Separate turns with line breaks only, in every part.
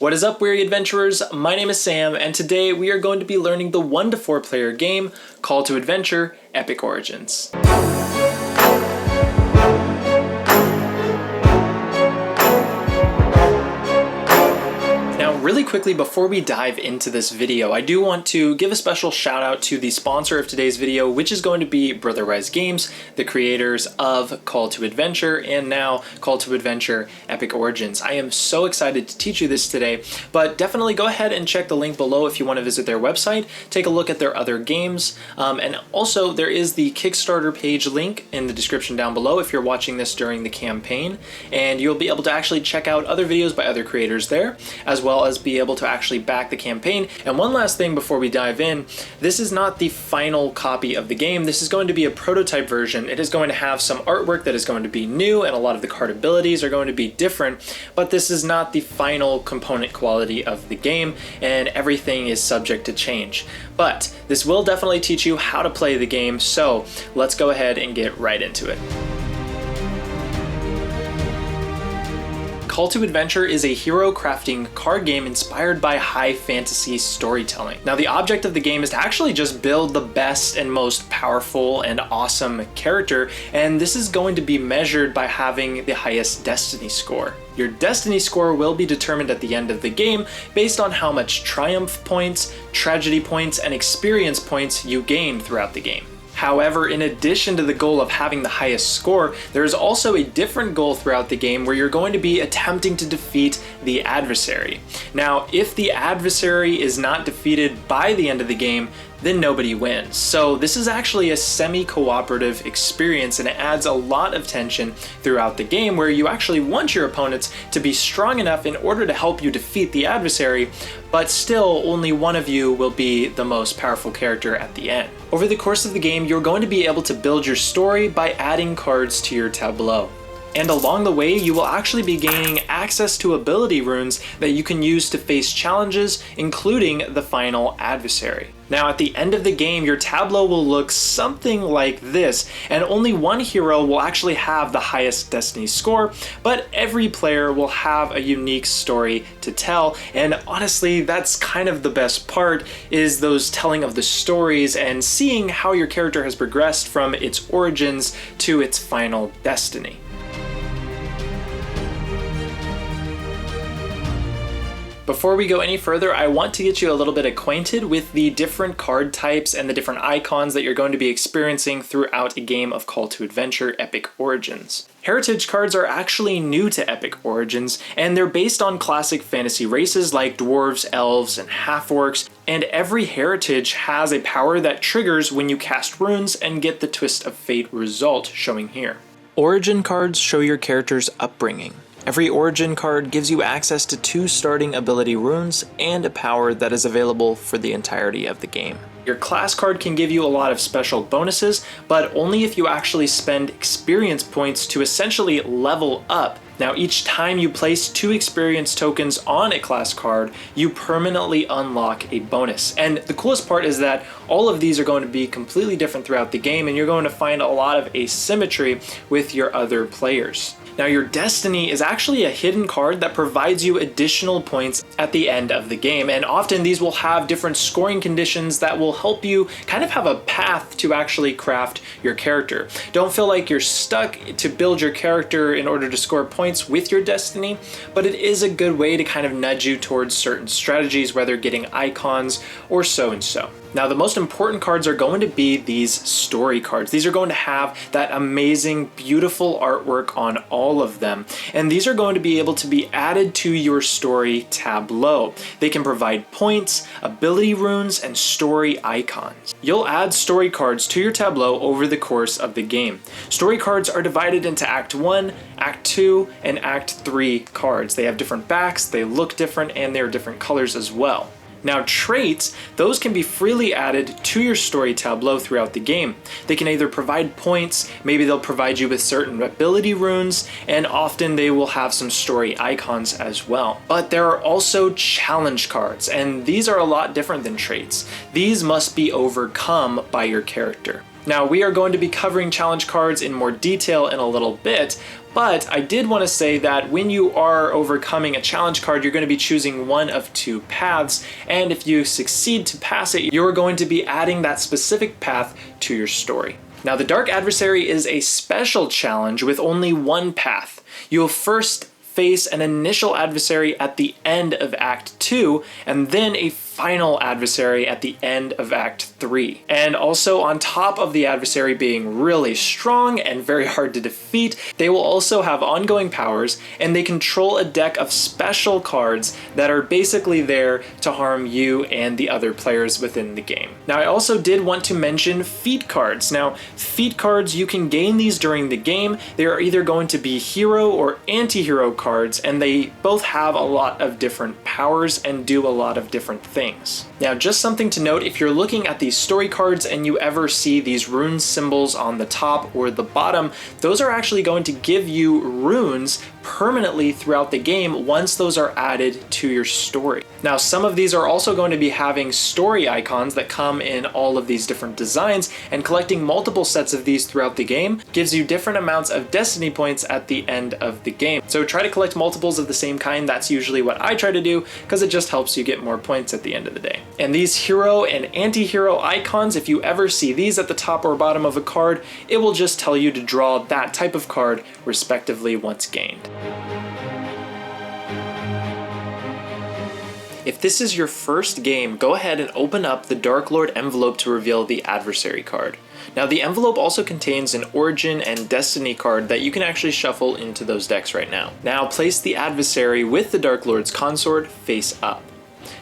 What is up, weary adventurers? My name is Sam, and today we are going to be learning the 1 to 4 player game, Call to Adventure, Epic Origins. Really quickly, before we dive into this video, I do want to give a special shout out to the sponsor of today's video, which is going to be Brotherwise Games, the creators of Call to Adventure and now Call to Adventure Epic Origins. I am so excited to teach you this today, but definitely go ahead and check the link below if you want to visit their website, take a look at their other games, and also there is the Kickstarter page link in the description down below if you're watching this during the campaign, and you'll be able to actually check out other videos by other creators there, as well as be able to actually back the campaign. And one last thing before we dive in, this is not the final copy of the game. This is going to be a prototype version. It is going to have some artwork that is going to be new, and a lot of the card abilities are going to be different, but this is not the final component quality of the game, and everything is subject to change. But this will definitely teach you how to play the game, so let's go ahead and get right into it. Call to Adventure is a hero crafting card game inspired by high fantasy storytelling. Now, the object of the game is to actually just build the best and most powerful and awesome character, and this is going to be measured by having the highest destiny score. Your destiny score will be determined at the end of the game based on how much triumph points, tragedy points, and experience points you gain throughout the game. However, in addition to the goal of having the highest score, there is also a different goal throughout the game where you're going to be attempting to defeat the adversary. Now, if the adversary is not defeated by the end of the game, then nobody wins. So this is actually a semi-cooperative experience, and it adds a lot of tension throughout the game where you actually want your opponents to be strong enough in order to help you defeat the adversary, but still only one of you will be the most powerful character at the end. Over the course of the game, you're going to be able to build your story by adding cards to your tableau. And along the way, you will actually be gaining access to ability runes that you can use to face challenges, including the final adversary. Now, at the end of the game, your tableau will look something like this, and only one hero will actually have the highest destiny score, but every player will have a unique story to tell, and honestly, that's kind of the best part, is those telling of the stories and seeing how your character has progressed from its origins to its final destiny. Before we go any further, I want to get you a little bit acquainted with the different card types and the different icons that you're going to be experiencing throughout a game of Call to Adventure Epic Origins. Heritage cards are actually new to Epic Origins, and they're based on classic fantasy races like dwarves, elves, and half-orcs, and every heritage has a power that triggers when you cast runes and get the Twist of Fate result, showing here. Origin cards show your character's upbringing. Every Origin card gives you access to 2 starting ability runes and a power that is available for the entirety of the game. Your class card can give you a lot of special bonuses, but only if you actually spend experience points to essentially level up. Now, each time you place 2 experience tokens on a class card, you permanently unlock a bonus. And the coolest part is that all of these are going to be completely different throughout the game, and you're going to find a lot of asymmetry with your other players. Now, your destiny is actually a hidden card that provides you additional points at the end of the game, and often these will have different scoring conditions that will help you kind of have a path to actually craft your character. Don't feel like you're stuck to build your character in order to score points with your destiny, but it is a good way to kind of nudge you towards certain strategies, whether getting icons or so and so. Now, the most important cards are going to be these story cards. These are going to have that amazing, beautiful artwork on all of them, and these are going to be able to be added to your story tableau. They can provide points, ability runes, and story icons. You'll add story cards to your tableau over the course of the game. Story cards are divided into Act 1, Act 2, and Act 3 cards. They have different backs, they look different, and they're different colors as well. Now, traits, those can be freely added to your story tableau throughout the game. They can either provide points, maybe they'll provide you with certain ability runes, and often they will have some story icons as well. But there are also challenge cards, and these are a lot different than traits. These must be overcome by your character. Now, we are going to be covering challenge cards in more detail in a little bit, But I did want to say that when you are overcoming a challenge card, you're going to be choosing one of two paths, and if you succeed to pass it, you're going to be adding that specific path to your story. Now, the Dark Adversary is a special challenge with only one path. You'll first face an initial adversary at the end of Act 2, and then a final adversary at the end of Act 3. And also, on top of the adversary being really strong and very hard to defeat, they will also have ongoing powers, and they control a deck of special cards that are basically there to harm you and the other players within the game. Now, I also did want to mention feat cards. Now, feat cards, you can gain these during the game. They are either going to be hero or anti-hero cards, and they both have a lot of different powers and do a lot of different things. Now, just something to note, if you're looking at these story cards and you ever see these rune symbols on the top or the bottom, those are actually going to give you runes permanently throughout the game once those are added to your story. Now, some of these are also going to be having story icons that come in all of these different designs, and collecting multiple sets of these throughout the game gives you different amounts of destiny points at the end of the game. So try to collect multiples of the same kind. That's usually what I try to do because it just helps you get more points at the end of the day. And these hero and anti-hero icons, if you ever see these at the top or bottom of a card, it will just tell you to draw that type of card respectively once gained. If this is your first game, go ahead and open up the Dark Lord envelope to reveal the Adversary card. Now, the envelope also contains an Origin and Destiny card that you can actually shuffle into those decks right now. Now, place the Adversary with the Dark Lord's consort face up.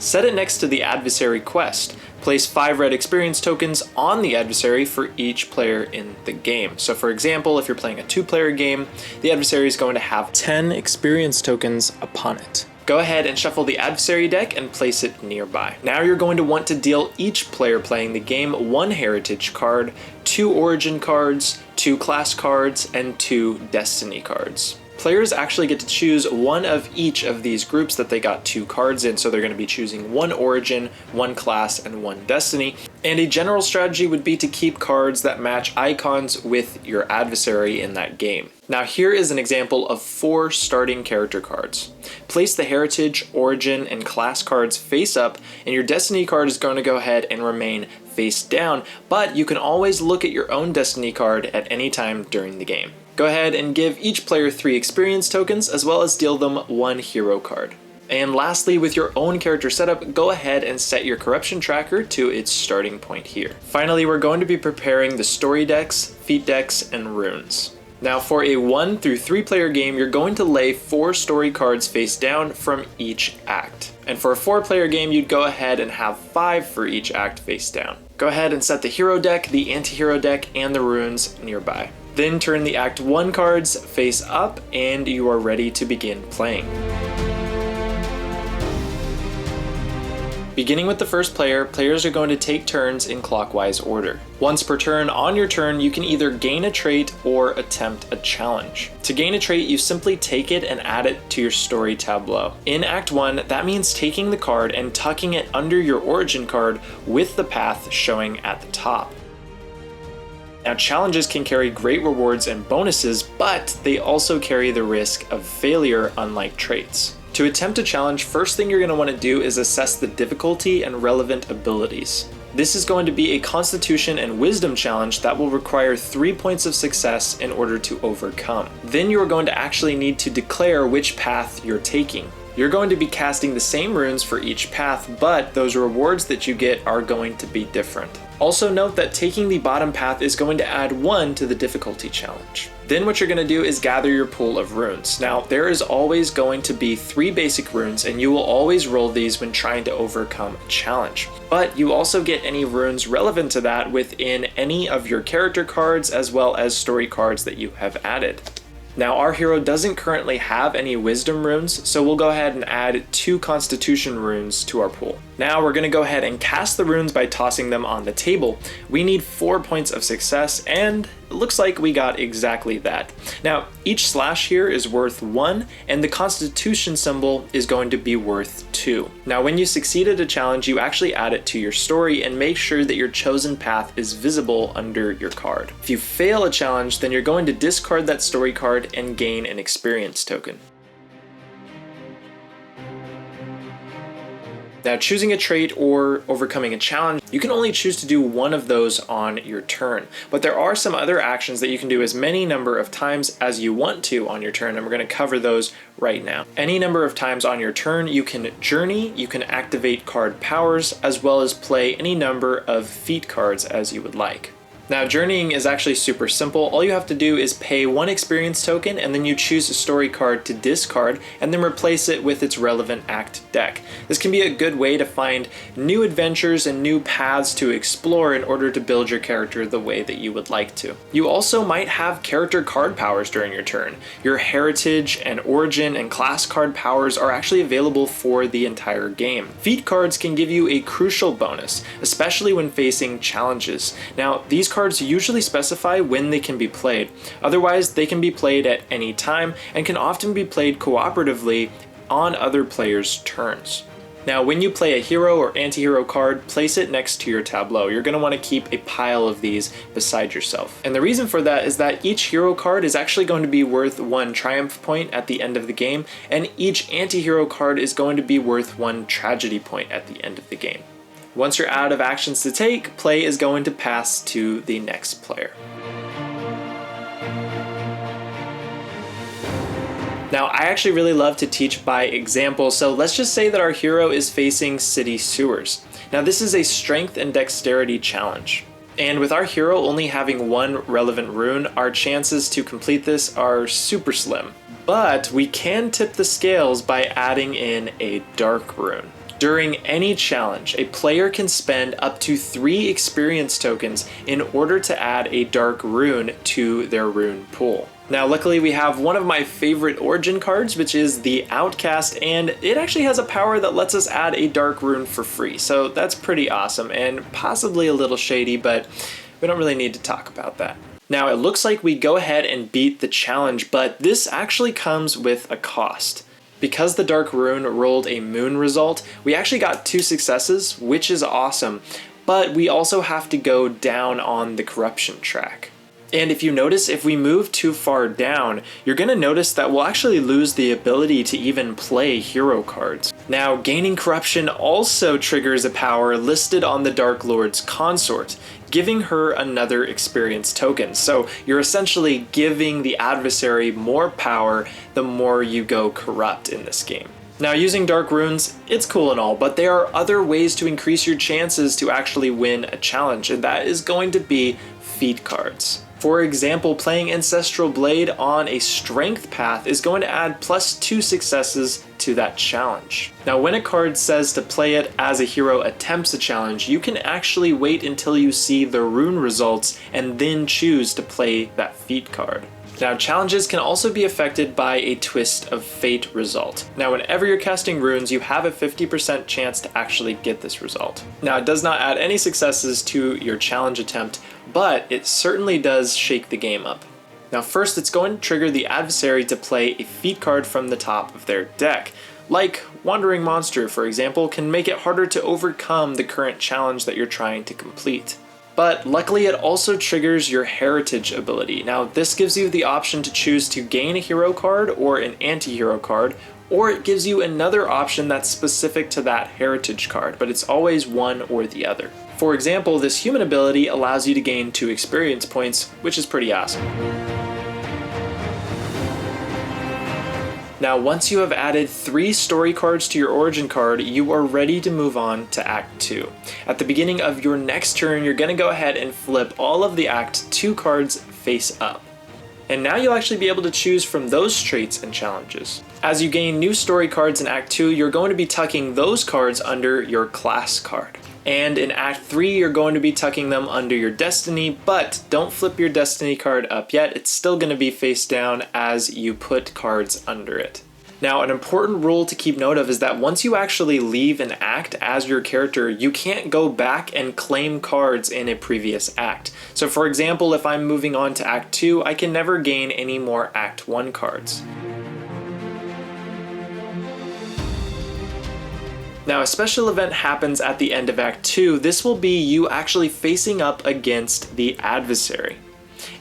Set it next to the Adversary quest. Place 5 red experience tokens on the Adversary for each player in the game. So for example, if you're playing a 2-player game, the Adversary is going to have 10 experience tokens upon it. Go ahead and shuffle the Adversary deck and place it nearby. Now you're going to want to deal each player playing the game 1 Heritage card, 2 Origin cards, 2 Class cards, and 2 Destiny cards. Players actually get to choose one of each of these groups that they got 2 cards in, so they're going to be choosing 1 Origin, 1 Class, and 1 Destiny. And a general strategy would be to keep cards that match icons with your adversary in that game. Now, here is an example of 4 starting character cards. Place the Heritage, Origin, and Class cards face up, and your Destiny card is going to go ahead and remain face down, but you can always look at your own Destiny card at any time during the game. Go ahead and give each player 3 experience tokens, as well as deal them 1 hero card. And lastly, with your own character setup, go ahead and set your corruption tracker to its starting point here. Finally, we're going to be preparing the story decks, feat decks, and runes. Now, for a 1 through 3 player game, you're going to lay 4 story cards face down from each act. And for a 4 player game, you'd go ahead and have 5 for each act face down. Go ahead and set the hero deck, the anti-hero deck, and the runes nearby. Then turn the Act 1 cards face up, and you are ready to begin playing. Beginning with the first player, players are going to take turns in clockwise order. Once per turn, on your turn, you can either gain a trait or attempt a challenge. To gain a trait, you simply take it and add it to your story tableau. In Act 1, that means taking the card and tucking it under your Origin card with the path showing at the top. Now, challenges can carry great rewards and bonuses, but they also carry the risk of failure, unlike traits. To attempt a challenge, first thing you're going to want to do is assess the difficulty and relevant abilities. This is going to be a Constitution and Wisdom challenge that will require 3 points of success in order to overcome. Then you are going to actually need to declare which path you're taking. You're going to be casting the same runes for each path, but those rewards that you get are going to be different. Also note that taking the bottom path is going to add 1 to the difficulty challenge. Then what you're going to do is gather your pool of runes. Now, there is always going to be 3 basic runes, and you will always roll these when trying to overcome a challenge. But you also get any runes relevant to that within any of your character cards as well as story cards that you have added. Now, our hero doesn't currently have any wisdom runes, so we'll go ahead and add 2 constitution runes to our pool. Now we're going to go ahead and cast the runes by tossing them on the table. We need 4 points of success, and it looks like we got exactly that. Now, each slash here is worth 1, and the Constitution symbol is going to be worth 2. Now, when you succeed at a challenge, you actually add it to your story and make sure that your chosen path is visible under your card. If you fail a challenge, then you're going to discard that story card and gain an experience token. Now, choosing a trait or overcoming a challenge, you can only choose to do one of those on your turn, but there are some other actions that you can do as many number of times as you want to on your turn, and we're going to cover those right now. Any number of times on your turn, you can journey, you can activate card powers, as well as play any number of feat cards as you would like. Now, journeying is actually super simple. All you have to do is pay 1 experience token, and then you choose a story card to discard and then replace it with its relevant act deck. This can be a good way to find new adventures and new paths to explore in order to build your character the way that you would like to. You also might have character card powers during your turn. Your heritage and origin and class card powers are actually available for the entire game. Feat cards can give you a crucial bonus, especially when facing challenges. Now, these cards usually specify when they can be played. Otherwise, they can be played at any time and can often be played cooperatively on other players' turns. Now, when you play a hero or anti-hero card, place it next to your tableau. You're going to want to keep a pile of these beside yourself. And the reason for that is that each hero card is actually going to be worth 1 triumph point at the end of the game, and each anti-hero card is going to be worth 1 tragedy point at the end of the game. Once you're out of actions to take, play is going to pass to the next player. Now, I actually really love to teach by example, so let's just say that our hero is facing city sewers. Now, this is a strength and dexterity challenge. And with our hero only having 1 relevant rune, our chances to complete this are super slim. But we can tip the scales by adding in a dark rune. During any challenge, a player can spend up to 3 experience tokens in order to add a dark rune to their rune pool. Now, luckily we have one of my favorite origin cards, which is the Outcast, and it actually has a power that lets us add a dark rune for free. So that's pretty awesome and possibly a little shady, but we don't really need to talk about that. Now, it looks like we go ahead and beat the challenge, but this actually comes with a cost. Because the Dark Rune rolled a moon result, we actually got 2 successes, which is awesome, but we also have to go down on the corruption track. And if you notice, if we move too far down, you're going to notice that we'll actually lose the ability to even play hero cards. Now, gaining corruption also triggers a power listed on the Dark Lord's consort, giving her another experience token. So you're essentially giving the adversary more power the more you go corrupt in this game. Now, using dark runes, it's cool and all, but there are other ways to increase your chances to actually win a challenge, and that is going to be feat cards. For example, playing Ancestral Blade on a strength path is going to add +2 successes to that challenge. Now, when a card says to play it as a hero attempts a challenge, you can actually wait until you see the rune results and then choose to play that feat card. Now, challenges can also be affected by a twist of fate result. Now, whenever you're casting runes, you have a 50% chance to actually get this result. Now, it does not add any successes to your challenge attempt, but it certainly does shake the game up. Now, first, it's going to trigger the adversary to play a feat card from the top of their deck. Like Wandering Monster, for example, can make it harder to overcome the current challenge that you're trying to complete. But luckily, it also triggers your heritage ability. Now, this gives you the option to choose to gain a hero card or an anti-hero card, or it gives you another option that's specific to that heritage card, but it's always one or the other. For example, this human ability allows you to gain 2 experience points, which is pretty awesome. Now, once you have added 3 story cards to your origin card, you are ready to move on to Act 2. At the beginning of your next turn, you're going to go ahead and flip all of the Act 2 cards face up. And now you'll actually be able to choose from those traits and challenges. As you gain new story cards in Act 2, you're going to be tucking those cards under your class card. And in Act 3, you're going to be tucking them under your destiny, but don't flip your destiny card up yet. It's still going to be face down as you put cards under it. Now, an important rule to keep note of is that once you actually leave an act as your character, you can't go back and claim cards in a previous act. So for example, if I'm moving on to Act 2, I can never gain any more Act 1 cards. Now, a special event happens at the end of Act 2. This will be you actually facing up against the Adversary.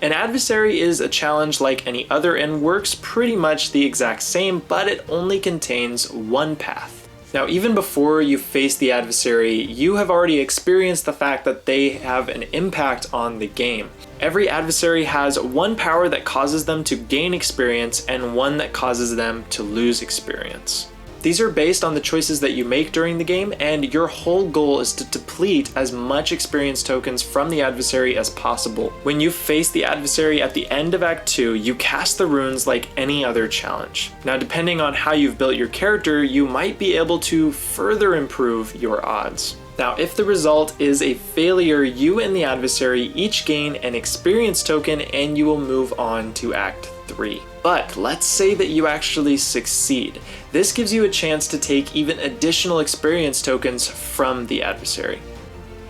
An adversary is a challenge like any other and works pretty much the exact same, but it only contains one path. Now, even before you face the adversary, you have already experienced the fact that they have an impact on the game. Every adversary has one power that causes them to gain experience and one that causes them to lose experience. These are based on the choices that you make during the game, and your whole goal is to deplete as much experience tokens from the adversary as possible. When you face the adversary at the end of Act 2, you cast the runes like any other challenge. Now, depending on how you've built your character, you might be able to further improve your odds. Now, if the result is a failure, you and the adversary each gain an experience token and you will move on to Act 3. But let's say that you actually succeed. This gives you a chance to take even additional experience tokens from the adversary.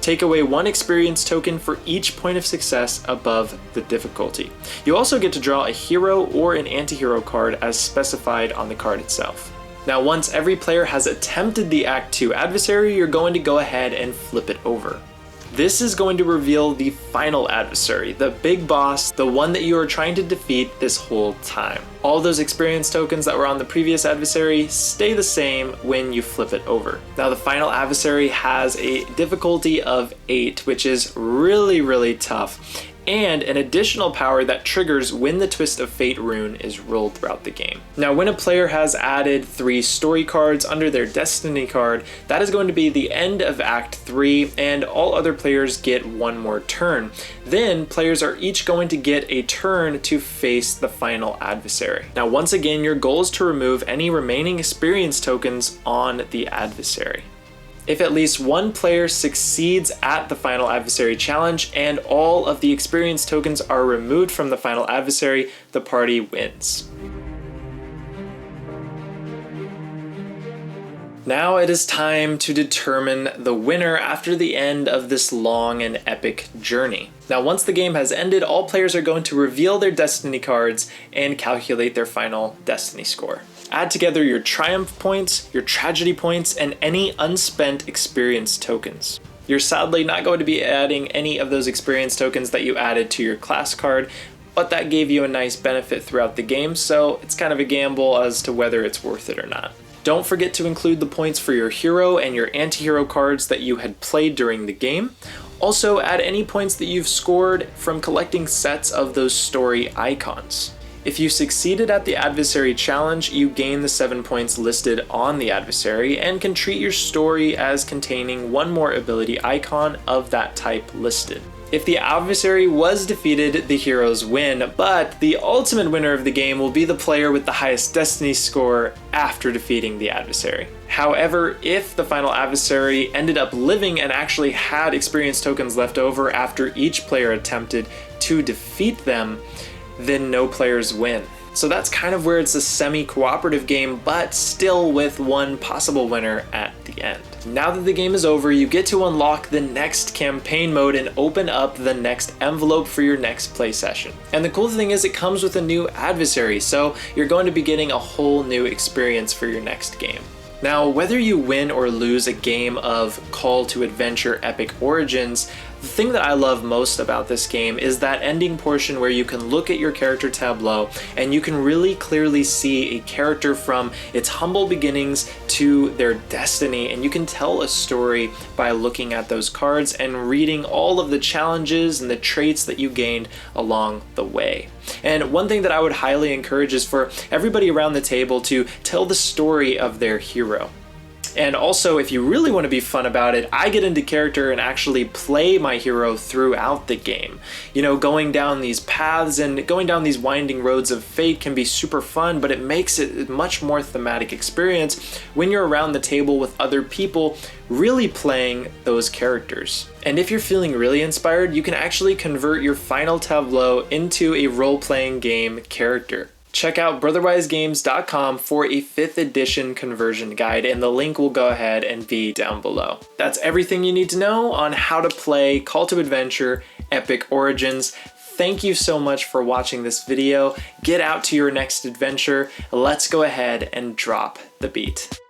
Take away one experience token for each point of success above the difficulty. You also get to draw a hero or an anti-hero card as specified on the card itself. Now, once every player has attempted the Act 2 adversary, you're going to go ahead and flip it over. This is going to reveal the final adversary, the big boss, the one that you are trying to defeat this whole time. All those experience tokens that were on the previous adversary stay the same when you flip it over. Now, the final adversary has a difficulty of 8, which is really tough, and an additional power that triggers when the Twist of Fate rune is rolled throughout the game. Now, when a player has added 3 story cards under their Destiny card, that is going to be the end of Act 3, and all other players get one more turn. Then, players are each going to get a turn to face the final adversary. Now, once again, your goal is to remove any remaining experience tokens on the adversary. If at least one player succeeds at the final adversary challenge and all of the experience tokens are removed from the final adversary, the party wins. Now it is time to determine the winner after the end of this long and epic journey. Now, once the game has ended, all players are going to reveal their Destiny cards and calculate their final Destiny score. Add together your triumph points, your tragedy points, and any unspent experience tokens. You're sadly not going to be adding any of those experience tokens that you added to your class card, but that gave you a nice benefit throughout the game, so it's kind of a gamble as to whether it's worth it or not. Don't forget to include the points for your hero and your anti-hero cards that you had played during the game. Also, add any points that you've scored from collecting sets of those story icons. If you succeeded at the adversary challenge, you gain the 7 points listed on the adversary and can treat your story as containing one more ability icon of that type listed. If the adversary was defeated, the heroes win, but the ultimate winner of the game will be the player with the highest Destiny score after defeating the adversary. However, if the final adversary ended up living and actually had experience tokens left over after each player attempted to defeat them, then no players win. So that's kind of where it's a semi-cooperative game, but still with one possible winner at the end. Now that the game is over, you get to unlock the next campaign mode and open up the next envelope for your next play session. And the cool thing is it comes with a new adversary, so you're going to be getting a whole new experience for your next game. Now, whether you win or lose a game of Call to Adventure Epic Origins, the thing that I love most about this game is that ending portion where you can look at your character tableau and you can really clearly see a character from its humble beginnings to their destiny, and you can tell a story by looking at those cards and reading all of the challenges and the traits that you gained along the way. And one thing that I would highly encourage is for everybody around the table to tell the story of their hero. And also, if you really want to be fun about it, I get into character and actually play my hero throughout the game. You know, going down these paths and going down these winding roads of fate can be super fun, but it makes it a much more thematic experience when you're around the table with other people really playing those characters. And if you're feeling really inspired, you can actually convert your final tableau into a role-playing game character. check out brotherwisegames.com for a 5th edition conversion guide, and the link will go ahead and be down below. That's everything you need to know on how to play Call to Adventure Epic Origins. Thank you so much for watching this video. Get out to your next adventure. Let's go ahead and drop the beat.